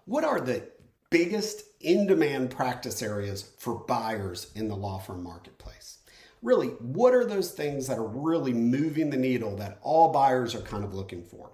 What are the biggest in-demand practice areas for buyers in the law firm marketplace? Really, what are those things that are really moving the needle that all buyers are kind of looking for?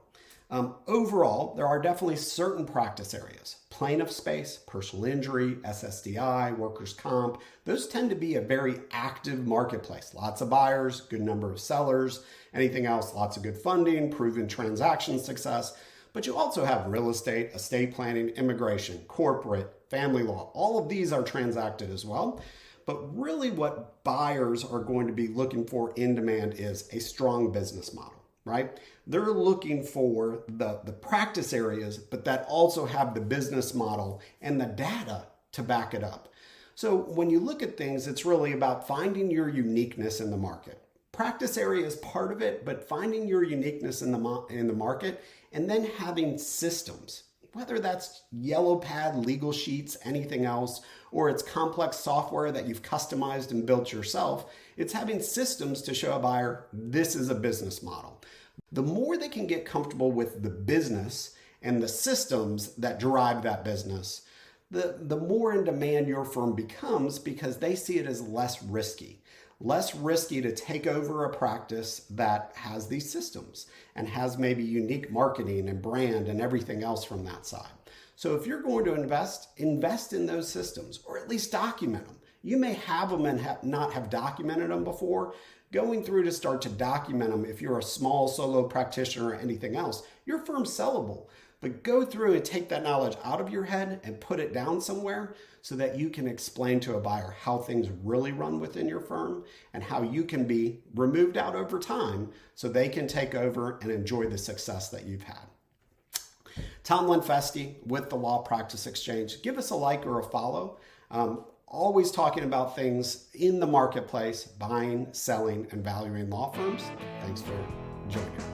Overall, there are definitely certain practice areas. Plaintiff space, personal injury, SSDI, workers' comp. Those tend to be a very active marketplace. Lots of buyers, good number of sellers. Anything else, lots of good funding, proven transaction success. But you also have real estate, estate planning, immigration, corporate, family law. All of these are transacted as well. But really what buyers are going to be looking for in demand is a strong business model, right? They're looking for the practice areas, but that also have the business model and the data to back it up. So when you look at things, it's really about finding your uniqueness in the market. Practice area is part of it, but finding your uniqueness in the market and then having systems, whether that's yellow pad, legal sheets, anything else, or it's complex software that you've customized and built yourself, it's having systems to show a buyer this is a business model. The more they can get comfortable with the business and the systems that drive that business, the more in demand your firm becomes because they see it as less risky. Less risky to take over a practice that has these systems and has maybe unique marketing and brand and everything else from that side. So if you're going to invest in those systems or at least document them. You may have them and not have documented them before. Going through to start to document them, if you're a small solo practitioner or anything else, your firm's sellable. But go through and take that knowledge out of your head and put it down somewhere so that you can explain to a buyer how things really run within your firm and how you can be removed out over time so they can take over and enjoy the success that you've had. Tom Lenfestey with the Law Practice Exchange. Give us a like or a follow. Always talking about things in the marketplace, buying, selling, and valuing law firms. Thanks for joining us.